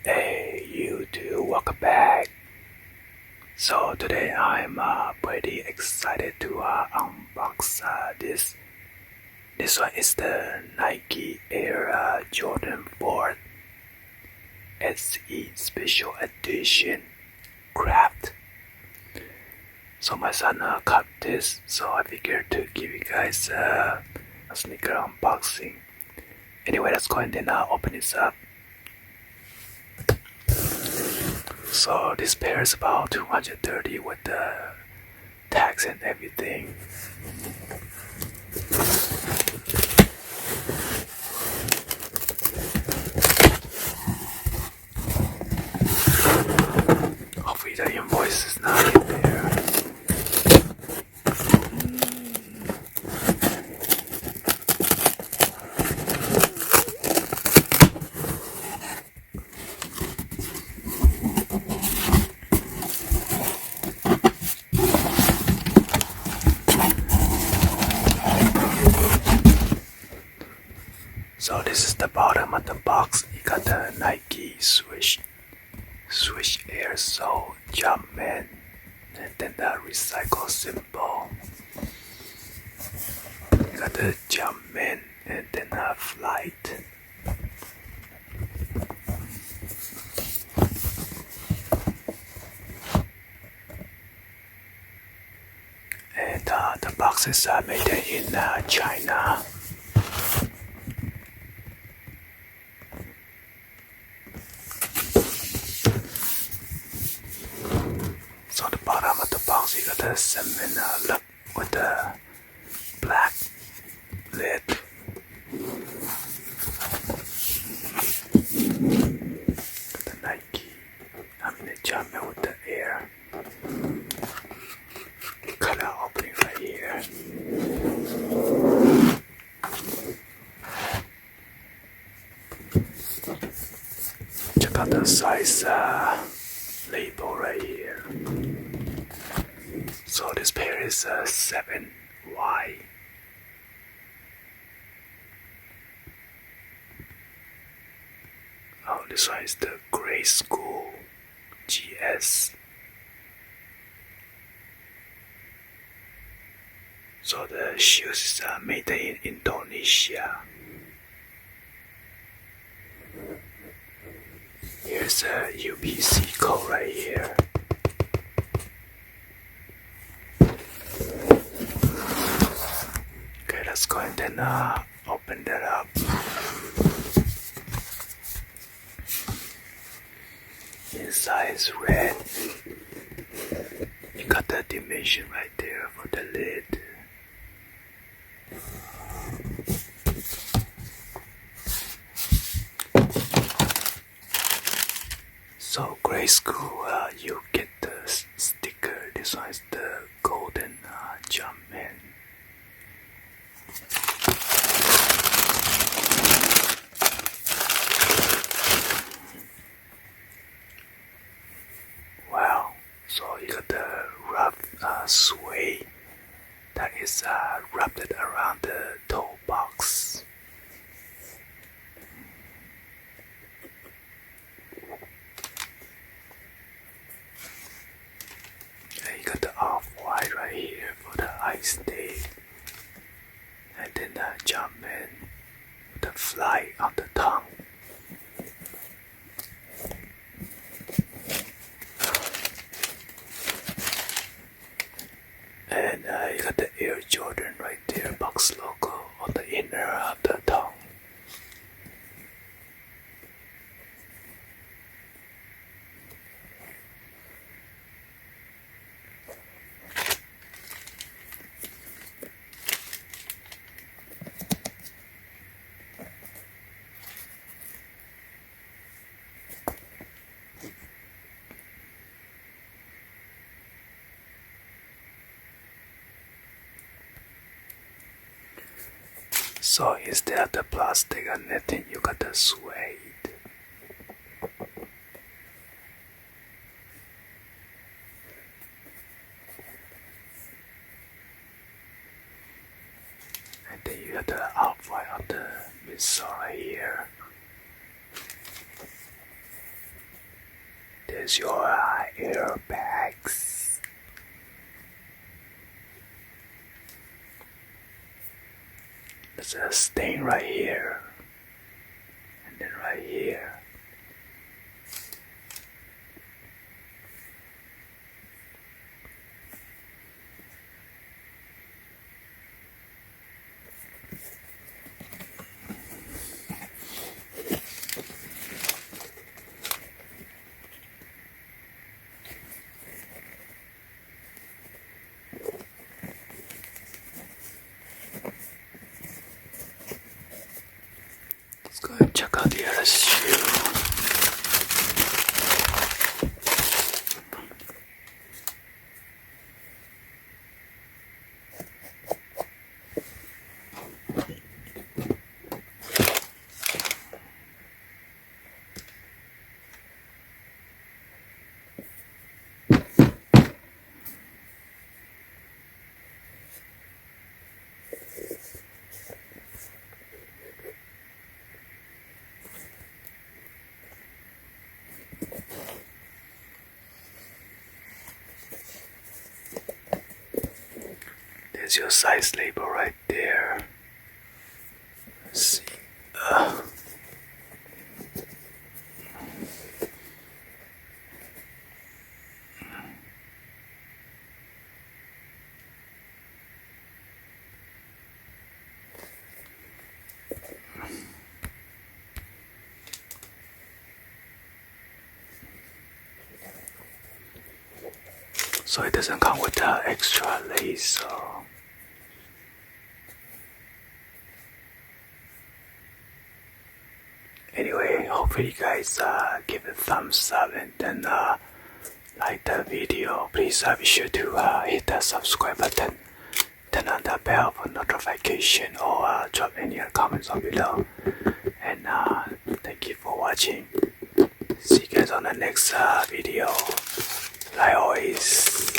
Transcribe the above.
Hey YouTube, welcome back. So today I'm pretty excited to unbox this. This one is the Nike Air Jordan 4 SE Special Edition Craft. So my son cut this, so I figured to give you guys a sneaker unboxing. Anyway, let's go and then open this up. So this pair is about $230 with the tags and everything. Hopefully the invoice is not in there. So this is the bottom of the box. You got the Nike Swish Air Sole Jumpman, and then the recycle symbol. You got the Jumpman and then the Flight. And the box is made in China. So the bottom of the box, you got the cement look with the black lid. Got the Nike, the Jumpman with the air. Color opening right here. Check out the size label right here. So this pair is 7Y. Oh, this one is the Grey School GS. So the shoes is made in Indonesia. Here's a UPC code right here. Okay, let's go and then open that up. Inside is red. You got the dimension right there for the lid. So Grey School, you get the sticker. This one is the golden Jumpman. Wow, so you got the rough suede that is wrapped around the toe box. And you got the off-white right here for the ice day. And then the Jumpman with the Flight on the tongue. And you got the Air Jordan right there, box logo on the inner of the tongue. So instead of the plastic and netting, you got the suede. Then you have the outline of the midsole right here. There's your airbags. There's a stain right here, and then right here. Let's go and check out the other shoe. There's your size label right there. Let's see. So it doesn't come with the extra lace, so anyway, hopefully you guys give it a thumbs up and then like the video. Please be sure to hit that subscribe button, turn on the bell for notification, or drop any comments on below. And thank you for watching. See you guys on the next video. Like always.